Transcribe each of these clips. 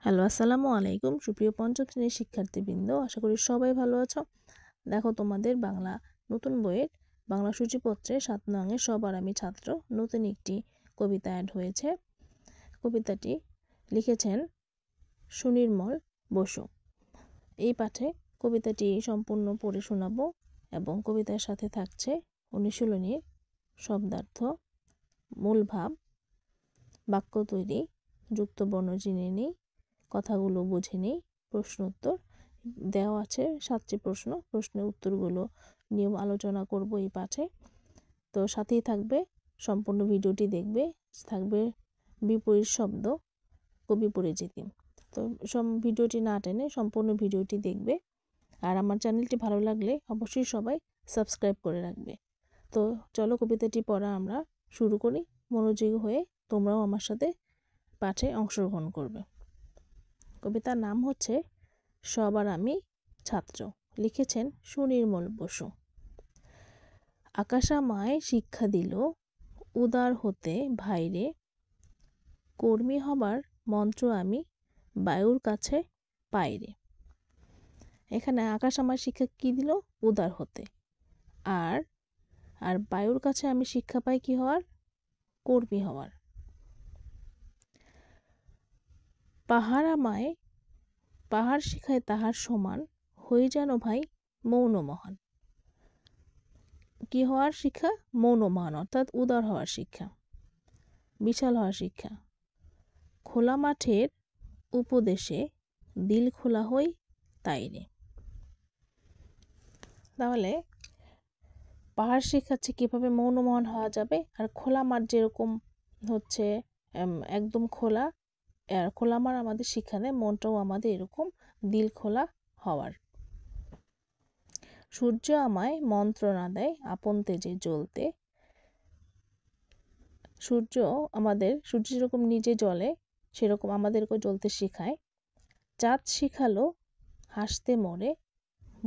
Hello, আসসালামু আলাইকুম। সুপ্রিয় পঞ্চম শ্রেণীর শিক্ষার্থীবৃন্দ, আশা করি সবাই ভালো আছো। দেখো, তোমাদের বাংলা নতুন বইয়ের বাংলা সূচিপত্রে 7 নংয়ে সবার আমি ছাত্র নতুন একটি কবিতা অ্যাড হয়েছে। কবিতাটি লিখেছেন সুনির্মল বসু। এই পাঠে কবিতাটি সম্পূর্ণ পড়ে শোনাবো এবং কবিতার সাথে থাকছে অনুশীলনীর শব্দার্থ, মূল ভাব, বাক্য তৈরি, যুক্ত বর্ণ জেনে নিই, কথাগুলো বুঝে নিই, প্রশ্ন উত্তর দেওয়া আছে 7টি প্রশ্নের উত্তরগুলো নিয়ে আলোচনা করব এই পাঠে। তো সাথেই থাকবে, সম্পূর্ণ ভিডিওটি দেখবে, থাকবে বিপরীত শব্দ, কবি পরিচিতি। তো ভিডিওটি না টেনে সম্পূর্ণ ভিডিওটি দেখবে। আর আমার চ্যানেলটি ভালো লাগলে অবশ্যই সবাই সাবস্ক্রাইব করে রাখবে। তো চলো কবিতাটি পড়া আমরা শুরু করি। মনোযোগী হয়ে তোমরাও আমার সাথে পাঠে অংশগ্রহণ করবে। কবিতার নাম হচ্ছে সবার আমি ছাত্র, লিখেছেন সুনির্মল বসু। আকাশ আমায় শিক্ষা দিল উদার হতে ভাইরে, কর্মী হবার মন্ত্র আমি বায়ুর কাছে পাইরে। এখানে আকাশ আমায় শিক্ষা কি দিল? উদার হতে। আর আর বায়ুর কাছে আমি শিক্ষা পাই কি হওয়ার? কর্মী হওয়ার। পাহাড় শিখায় তাহার সমান, হয়ে যেন ভাই মৌন মহান। কি হওয়ার শিক্ষা? মৌন মহান, অর্থাৎ উদার হওয়ার শিক্ষা, বিশাল হওয়ার শিক্ষা। খোলা মাঠের উপদেশে দিল খোলা হই তাইরে। তাহলে পাহাড় শিখাচ্ছে কিভাবে মৌন মহান হওয়া যাবে, আর খোলা মাঠ যেরকম হচ্ছে একদম খোলা, আর খোলা মাঠ আমাদের শিক্ষা দেয় মনটাও আমাদের এরকম দিল খোলা হওয়ার। সূর্য আমায় মন্ত্রণা দেয় আপন তেজে জ্বলতে। সূর্য যেরকম নিজে জ্বলে সেরকম আমাদেরকেও জ্বলতে শেখায়। চাঁদ শিখালো হাসতে মোরে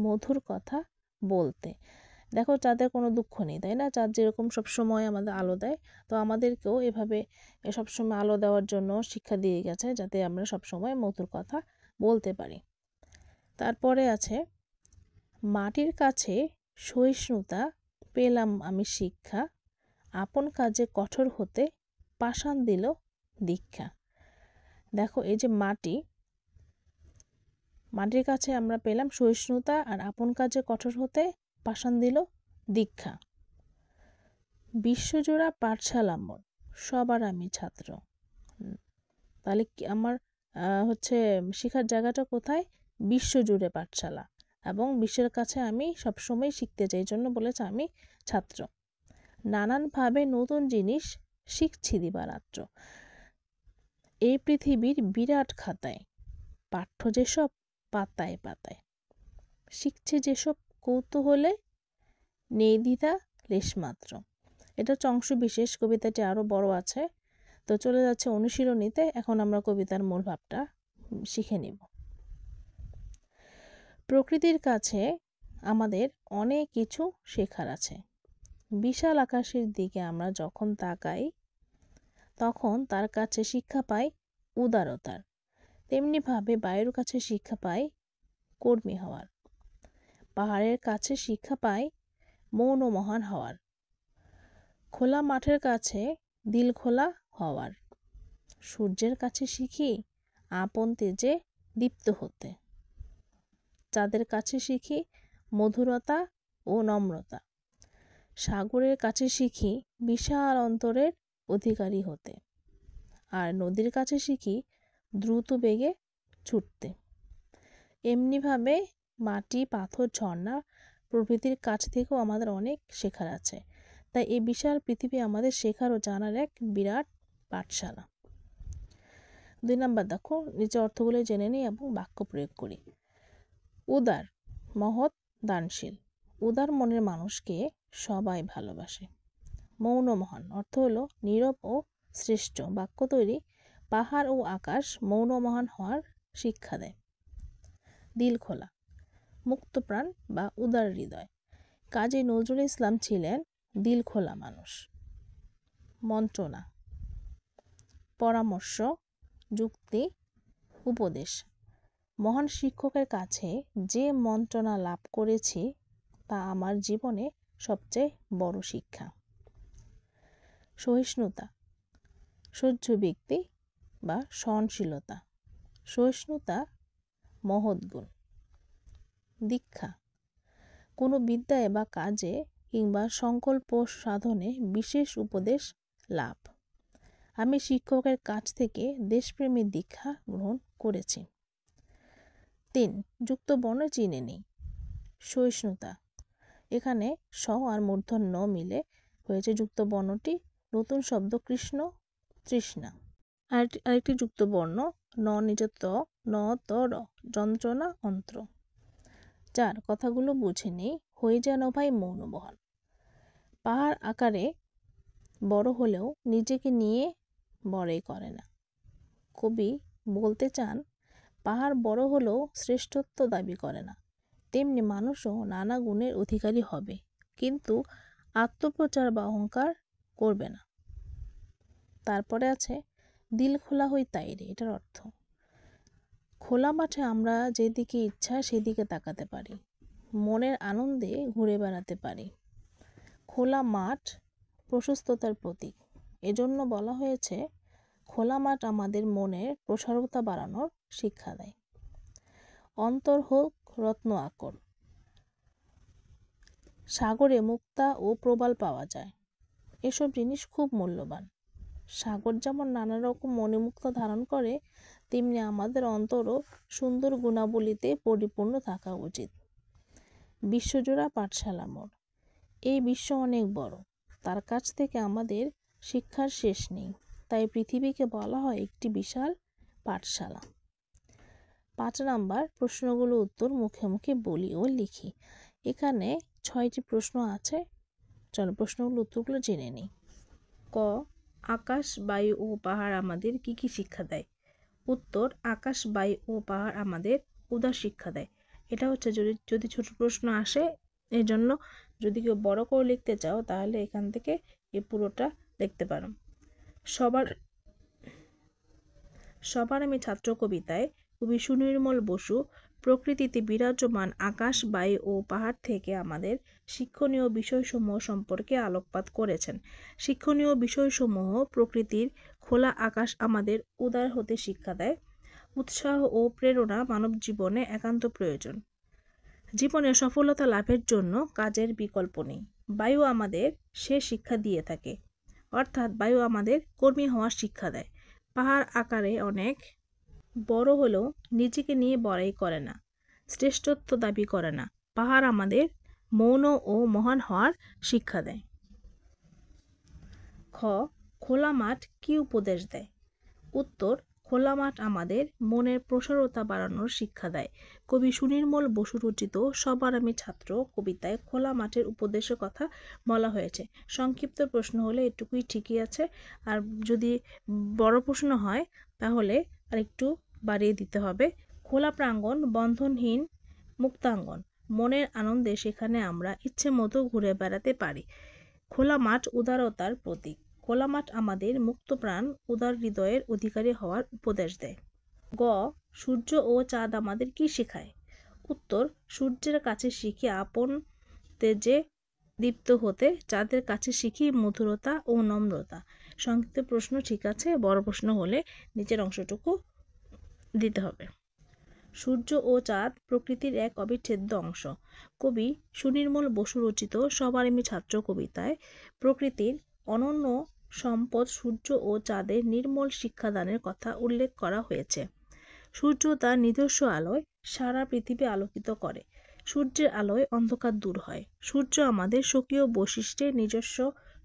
মধুর কথা বলতে। দেখো, চাঁদের কোনো দুঃখ নেই, তাই না? চাঁদ যেরকম সবসময় আমাদের আলো দেয়, তো আমাদেরকেও এভাবে সবসময় আলো দেওয়ার জন্য শিক্ষা দিয়ে গেছে, যাতে আমরা সবসময় মধুর কথা বলতে পারি। তারপরে আছে মাটির কাছে সহিষ্ণুতা পেলাম আমি শিক্ষা, আপন কাজে কঠোর হতে পাষাণ দিল দীক্ষা। দেখো, এই যে মাটির কাছে আমরা পেলাম সহিষ্ণুতা, আর আপন কাজে কঠোর হতে পাষাণ দিল দীক্ষা। বিশ্বজোড়া পাঠশালা মোর সবার আমি ছাত্র। তাহলে আমার হচ্ছে শেখার জায়গাটা কোথায়? বিশ্বজুড়ে পাঠশালা, এবং বিশ্বের কাছে আমি সবসময় শিখতে চাই, এই জন্য বলেছে আমি ছাত্র। নানানভাবে নতুন জিনিস শিখছি দিবারাত্র। এই পৃথিবীর বিরাট খাতায় পাঠ্য যেসব পাতায় পাতায়, শিখছে যেসব কৌতূহলে নেই দ্বিধা লেশমাত্র। এটা হচ্ছে অংশ বিশেষ, কবিতাটি আরও বড় আছে। তো চলে যাচ্ছে অনুশীলনীতে। এখন আমরা কবিতার মূল ভাবটা শিখে নিব। প্রকৃতির কাছে আমাদের অনেক কিছু শেখার আছে। বিশাল আকাশের দিকে আমরা যখন তাকাই, তখন তার কাছে শিক্ষা পাই উদারতার। তেমনিভাবে বায়ুর কাছে শিক্ষা পাই কর্মী হওয়ার। পাহাড়ের কাছে শিক্ষা পাই মৌন মহান হওয়ার। খোলা মাঠের কাছে দিল খোলা হওয়ার। সূর্যের কাছে শিখি আপন তেজে দীপ্ত হতে। চাঁদের কাছে শিখি মধুরতা ও নম্রতা। সাগরের কাছে শিখি বিশাল অন্তরের অধিকারী হতে। আর নদীর কাছে শিখি দ্রুত বেগে ছুটতে। এমনিভাবে মাটি, পাথর, ঝর্ণা প্রভৃতির কাছ থেকেও আমাদের অনেক শেখার আছে। তাই এই বিশাল পৃথিবী আমাদের শেখার ও জানার এক বিরাট পাঠশালা। 2 নাম্বার দেখো, নিচে অর্থগুলো জেনে নিই এবং বাক্য প্রয়োগ করি। উদার, মহৎ, দানশীল। উদার মনের মানুষকে সবাই ভালোবাসে। মৌন মহান, অর্থ হলো নীরব ও শ্রেষ্ঠ। বাক্য তৈরি, পাহাড় ও আকাশ মৌন মহান হওয়ার শিক্ষা দেয়। দিল খোলা, মুক্তপ্রাণ বা উদার হৃদয়। কাজী নজরুল ইসলাম ছিলেন দিল খোলা মানুষ। মন্ত্রণা, পরামর্শ, যুক্তি, উপদেশ। মহান শিক্ষকের কাছে যে মন্ত্রণা লাভ করেছি তা আমার জীবনে সবচেয়ে বড় শিক্ষা। সহিষ্ণুতা, সহ্য ব্যক্তি বা সহনশীলতা। সহিষ্ণুতা মহৎ গুণ। দীক্ষা, কোনো বিদ্যায় বা কাজে কিংবা সংকল্প সাধনে বিশেষ উপদেশ লাভ। আমি শিক্ষকের কাছ থেকে দেশপ্রেমের দীক্ষা গ্রহণ করেছি। 3. যুক্ত বর্ণ চিনে নেই। সহিষ্ণুতা, এখানে স আর মূর্ধন্য ন মিলে হয়েছে যুক্ত বর্ণটি। নতুন শব্দ কৃষ্ণ, তৃষ্ণা। আরেকটি যুক্ত বর্ণ ন নিজ ত, ন ত র, যন্ত্রণা অন্ত্র। 4. কথাগুলো বুঝে নেই। হয়ে যেন ভাই মৌনবহান। পাহাড় আকারে বড় হলেও নিজেকে নিয়ে বড়ই করে না। কবি বলতে চান, পাহাড় বড় হলেও শ্রেষ্ঠত্ব দাবি করে না। তেমনি মানুষও নানা গুণের অধিকারী হবে, কিন্তু আত্মপ্রচার বা অহংকার করবে না। তারপরে আছে দিল খোলা হই তাই রে। এটার অর্থ, খোলা মাঠে আমরা যেদিকে ইচ্ছা সেদিকে তাকাতে পারি, মনের আনন্দে ঘুরে বেড়াতে পারি। খোলা মাঠ প্রশস্ততার প্রতীক, এজন্য বলা হয়েছে খোলা মাঠ আমাদের মনের প্রসারতা বাড়ানোর শিক্ষা দেয়। অন্তর হোক রত্ন আকর। সাগরে মুক্তা ও প্রবাল পাওয়া যায়, এসব জিনিস খুব মূল্যবান। সাগর যেমন নানা রকম মণিমুক্তা ধারণ করে, তেমনি আমাদের অন্তরও সুন্দর গুণাবলীতে পরিপূর্ণ থাকা উচিত। বিশ্বজোড়া পাঠশালা মোড়। এই বিশ্ব অনেক বড়, তার কাছ থেকে আমাদের শিক্ষার শেষ নেই, তাই পৃথিবীকে বলা হয় একটি বিশাল পাঠশালা। 5 নাম্বার, প্রশ্নগুলো উত্তর মুখে মুখে বলি ও লিখি। এখানে 6টি প্রশ্ন আছে, চলো প্রশ্নগুলো উত্তরগুলো জেনে নিই। ক, আকাশ, বায়ু ও পাহাড় আমাদের কি কি শিক্ষা দেয়? উত্তর, আকাশ, বায়ু ও পাহাড় আমাদের উদার শিক্ষা দেয়। এটা হচ্ছে যদি ছোট প্রশ্ন আসে, এই জন্য যদি কেউ বড় করে লিখতে চাও তাহলে এখান থেকে এই পুরোটা লিখতে পারো। সবার আমি ছাত্র কবিতায় কবি সুনির্মল বসু প্রকৃতিতে বিরাজমান আকাশ, বায়ু ও পাহাড় থেকে আমাদের শিক্ষণীয় বিষয়সমূহ সম্পর্কে আলোকপাত করেছেন। শিক্ষণীয় বিষয়সমূহ: প্রকৃতির খোলা আকাশ আমাদের উদার হতে শিক্ষা দেয়। উৎসাহ ও প্রেরণা মানব জীবনে একান্ত প্রয়োজন। জীবনে সফলতা লাভের জন্য কাজের বিকল্প নেই। বায়ু আমাদের সে শিক্ষা দিয়ে থাকে, অর্থাৎ বায়ু আমাদের কর্মী হওয়ার শিক্ষা দেয়। পাহাড় আকারে অনেক বড় হলেও নিজেকে নিয়ে বড়াই করে না, শ্রেষ্ঠত্ব দাবি করে না। পাহাড় আমাদের মৌন ও মহান হওয়ার শিক্ষা দেয়। খ, খোলা মাঠ কি উপদেশ দেয়? উত্তর, খোলা মাঠ আমাদের মনের প্রসারতা বাড়ানোর শিক্ষা দেয়। কবি সুনির্মল বসু রচিত সবার আমি ছাত্র কবিতায় খোলা মাঠের উপদেশের কথা বলা হয়েছে। সংক্ষিপ্ত প্রশ্ন হলে এটুকুই ঠিকই আছে, আর যদি বড় প্রশ্ন হয় তাহলে আর একটু বাড়িয়ে দিতে হবে। খোলা প্রাঙ্গণ বন্ধনহীন মুক্তাঙ্গন, মনের আনন্দে সেখানে আমরা ইচ্ছে মতো ঘুরে বেড়াতে পারি। খোলা মাঠ উদারতার প্রতীক। খোলা মাঠ আমাদের মুক্তপ্রাণ উদার হৃদয়ের অধিকারী হওয়ার উপদেশ দেয়। গ, সূর্য ও চাঁদ আমাদের কি শেখায়? উত্তর, সূর্যের কাছে শিখি আপন তেজে দীপ্ত হতে, চাঁদের কাছে শিখি মধুরতা ও নম্রতা। সংক্ষিপ্ত প্রশ্ন ঠিক আছে, বড় প্রশ্ন হলে নিচের অংশটুকু দিতে হবে। সূর্য ও চাঁদ প্রকৃতির এক অবিচ্ছেদ্য অংশ। কবি সুনির্মল বসু রচিত সবার আমি ছাত্র কবিতায় প্রকৃতির অনন্য সম্পদ সূর্য ও চাঁদের নির্মল শিক্ষাদানের কথা উল্লেখ করা হয়েছে। সূর্য তার নিজস্ব আলোয় সারা পৃথিবী আলোকিত করে। সূর্যের আলোয় অন্ধকার দূর হয়। সূর্য আমাদের স্বকীয় বৈশিষ্ট্যের নিজস্ব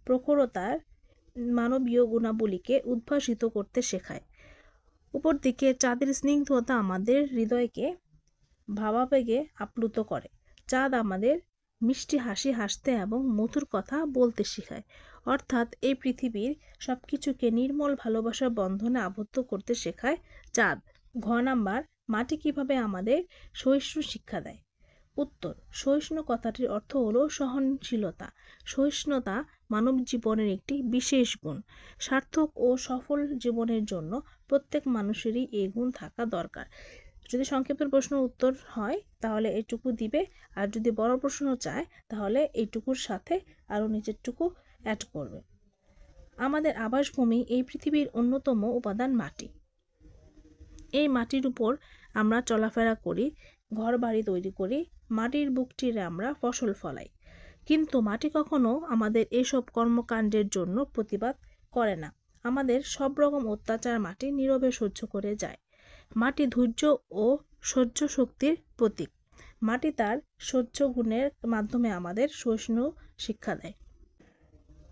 প্রখরতার মানবীয় গুণাবলীকে উদ্ভাসিত করতে শেখায়। উপরদিকে চাঁদের স্নিগ্ধতা আমাদের হৃদয়কে ভাবাবেগে আপ্লুত করে। চাঁদ আমাদের মিষ্টি হাসি হাসতে এবং মধুর কথা বলতে শেখায়, অর্থাৎ এই পৃথিবীর সব কিছুকে নির্মল ভালোবাসার বন্ধনে আবদ্ধ করতে শেখায় চাঁদ। ঘ নাম্বার, মাটি কিভাবে আমাদের সহিষ্ণু শিক্ষা দেয়? উত্তর, সহিষ্ণু কথাটির অর্থ হলো সহনশীলতা। সহিষ্ণুতা মানব জীবনের একটি বিশেষ গুণ। সার্থক ও সফল জীবনের জন্য প্রত্যেক মানুষেরই এই গুণ থাকা দরকার। যদি সংক্ষিপ্ত প্রশ্ন উত্তর হয় তাহলে এইটুকু দিবে, আর যদি বড় প্রশ্ন চায় তাহলে এইটুকুর সাথে আরও নিচেরটুকু অ্যাড করবে। আমাদের আবাসভূমি এই পৃথিবীর অন্যতম উপাদান মাটি। এই মাটির উপর আমরা চলাফেরা করি, ঘর বাড়ি তৈরি করি, মাটির বুক চিরে আমরা ফসল ফলাই। কিন্তু মাটি কখনো আমাদের এসব কর্মকাণ্ডের জন্য প্রতিবাদ করে না। আমাদের সব রকম অত্যাচার মাটি নীরবে সহ্য করে যায়। মাটি ধৈর্য ও সহ্য শক্তির প্রতীক। মাটি তার সহ্য গুণের মাধ্যমে আমাদের সহিষ্ণু শিক্ষা দেয়।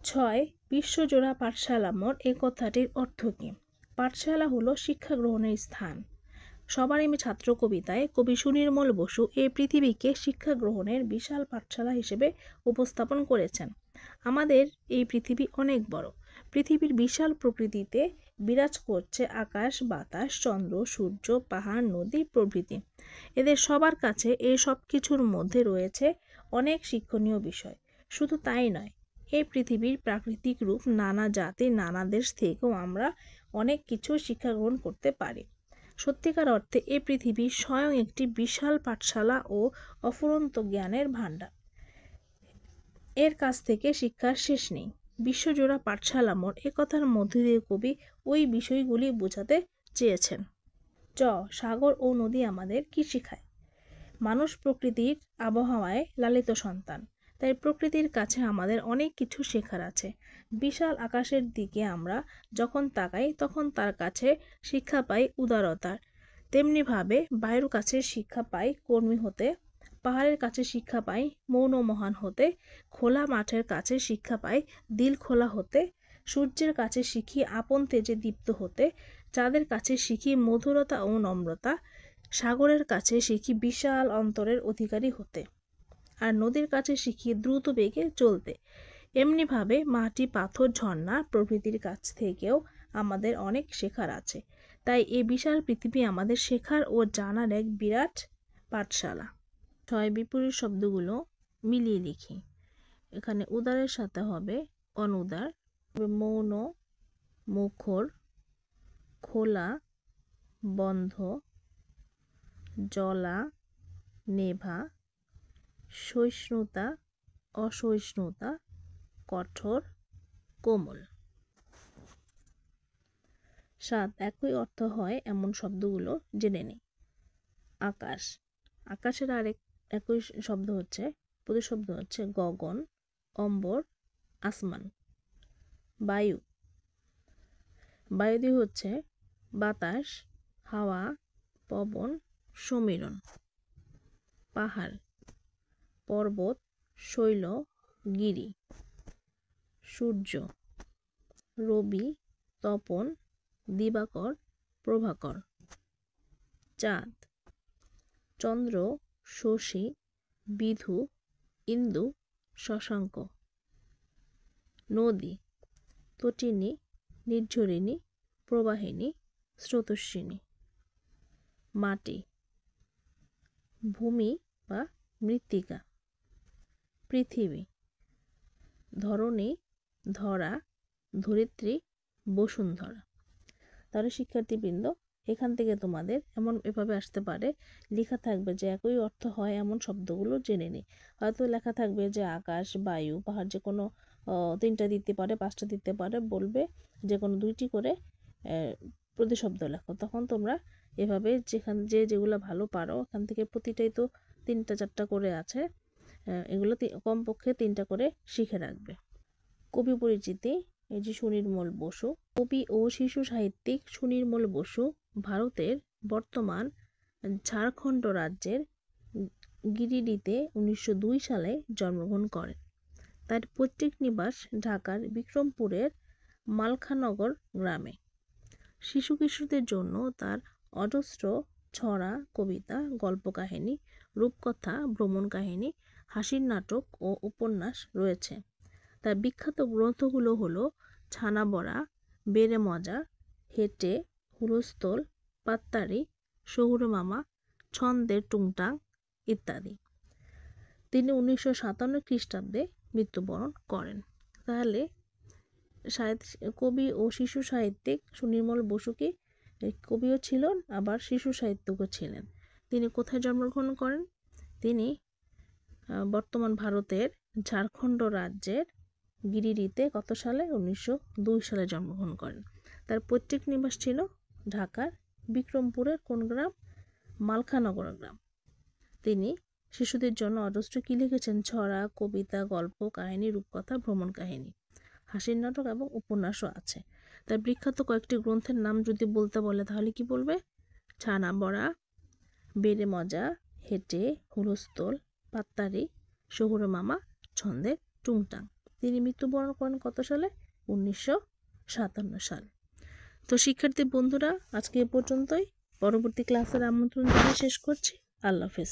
6. বিশ্বজোড়া পাঠশালা মোড় এ কথাটির অর্থ কী? পাঠশালা হলো শিক্ষা গ্রহণের স্থান। সবার আমি ছাত্র কবিতায় কবি সুনির্মল বসু এই পৃথিবীকে শিক্ষা গ্রহণের বিশাল পাঠশালা হিসেবে উপস্থাপন করেছেন। আমাদের এই পৃথিবী অনেক বড়। পৃথিবীর বিশাল প্রকৃতিতে বিরাজ করছে আকাশ, বাতাস, চন্দ্র, সূর্য, পাহাড়, নদী প্রভৃতি। এদের সবার কাছে এই সব কিছুর মধ্যে রয়েছে অনেক শিক্ষণীয় বিষয়। শুধু তাই নয়, এই পৃথিবীর প্রাকৃতিক রূপ, নানা জাতি, নানা দেশ থেকেও আমরা অনেক কিছু শিক্ষা গ্রহণ করতে পারি। সত্যিকার অর্থে এই পৃথিবী স্বয়ং একটি বিশাল পাঠশালা ও অফুরন্ত জ্ঞানের ভাণ্ডার। এর কাছ থেকে শিক্ষার শেষ নেই। বিশ্বজোড়া পাঠশালা মোড় এ কথার মধ্যে দিয়ে কবি ওই বিষয়গুলি বোঝাতে চেয়েছেন। সাগর ও নদী আমাদের কি শেখায়? মানুষ প্রকৃতির আবহাওয়ায় লালিত সন্তান, তাই প্রকৃতির কাছে আমাদের অনেক কিছু শেখার আছে। বিশাল আকাশের দিকে আমরা যখন তাকাই তখন তার কাছে শিক্ষা পাই উদারতার। তেমনিভাবে বায়ুর কাছে শিক্ষা পাই কর্মী হতে, পাহাড়ের কাছে শিক্ষা পাই মৌন মহান হতে, খোলা মাঠের কাছে শিক্ষা পাই দিল খোলা হতে, সূর্যের কাছে শিখি আপন তেজে দীপ্ত হতে, চাঁদের কাছে শিখি মধুরতা ও নম্রতা, সাগরের কাছে শিখি বিশাল অন্তরের অধিকারী হতে, আর নদীর কাছে শিখি দ্রুত বেগে চলতে। এমনিভাবে মাটি, পাথর, ঝর্ণা প্রভৃতির কাছ থেকেও আমাদের অনেক শেখার আছে। তাই এই বিশাল পৃথিবী আমাদের শেখার ও জানার এক বিরাট পাঠশালা। 6. বিপরীত শব্দগুলো মিলিয়ে লিখি। এখানে উদারের সাথে হবে অনুদার, মৌন, মুখর, খোলা, বন্ধ, জলা, নেভা, সহিষ্ণুতা, অসহিষ্ণুতা, কঠোর, কোমল। 7. একই অর্থ হয় এমন শব্দগুলো জেনে নিই। আকাশ। আকাশের একই শব্দ হচ্ছে, প্রতিশব্দ হচ্ছে গগন, অম্বর, আসমান। বায়ু। বায়ু দিয়ে হচ্ছে বাতাস, হাওয়া, পবন, সমীরণ। পাহাড়, পর্বত, শৈল, গিরি। সূর্য, রবি, তপন, দিবাকর, প্রভাকর। চাঁদ, চন্দ্র, শশী, বিধু, ইন্দু, শশাঙ্ক। নদী, তটিনী, নির্ঝরিণী, প্রবাহিনী, স্রোতস্বিনী। মাটি, ভূমি বা মৃত্তিকা। পৃথিবী, ধরণী, ধরা, ধরিত্রী, বসুন্ধরা। তাহলে শিক্ষার্থীবৃন্দ, এখান থেকে তোমাদের এভাবে আসতে পারে, লেখা থাকবে যে একই অর্থ হয় এমন শব্দগুলো জেনে নিই। হয়তো লেখা থাকবে যে আকাশ, বায়ু, পাহাড়, যে কোনো 3টা দিতে পারে, 5টা দিতে পারে, বলবে যে কোনো 2টি করে প্রতিশব্দ লেখো। তখন তোমরা এভাবে যেগুলো ভালো পারো এখান থেকে প্রতিটাই তো 3টা 4টা করে আছে, এগুলো কমপক্ষে 3টা করে শিখে রাখবে। কবি পরিচিতি। এই যে সুনির্মল বসু। কবি ও শিশু সাহিত্যিক সুনির্মল বসু ভারতের বর্তমান ঝাড়খণ্ড রাজ্যের গিরিডিতে 1902 সালে জন্মগ্রহণ করেন। তার পৈতৃক নিবাস ঢাকার বিক্রমপুরের মালখানগর গ্রামে। শিশু কিশোরদের জন্য তার অজস্র ছড়া, কবিতা, গল্প কাহিনী, রূপকথা, ভ্রমণ কাহিনী, হাসির নাটক ও উপন্যাস রয়েছে। তার বিখ্যাত গ্রন্থগুলো হলো ছানা বড়া, বেড়ে মজা, হেঁটে, হুলস্থল, পাত্তারি, শহুরে মামা, ছন্দের টুংটাং ইত্যাদি। তিনি 1957 খ্রিস্টাব্দে মৃত্যুবরণ করেন। তাহলে কবি ও শিশু সাহিত্যিক সুনির্মল বসু কি কবিও ছিলেন, আবার শিশু সাহিত্যিকও ছিলেন। তিনি কোথায় জন্মগ্রহণ করেন? তিনি বর্তমান ভারতের ঝাড়খণ্ড রাজ্যের গিরিডিতে কত সালে? 1902 সালে জন্মগ্রহণ করেন। তার পৈতৃক নিবাস ছিল ঢাকার বিক্রমপুরের কোন গ্রাম? মালখানগর গ্রাম। তিনি শিশুদের জন্য অজস্র কি লিখেছেন? ছড়া, কবিতা, গল্প, কাহিনী, রূপকথা, ভ্রমণ কাহিনী, হাসির নাটক এবং উপন্যাসও আছে। তার বিখ্যাত কয়েকটি গ্রন্থের নাম যদি বলতে বলে তাহলে কি বলবে? ছানা বড়া, বেড়ে মজা, হেঁটে, হুলস্থল, পাত্তারি, শহুরে মামা, ছন্দের টুংটাং। তিনি মৃত্যুবরণ করেন কত সালে? 1957 সালে। তো শিক্ষার্থী বন্ধুরা, আজকে এ পর্যন্তই। পরবর্তী ক্লাসের আমন্ত্রণ জানিয়ে শেষ করছি। আল্লাহ হাফেজ।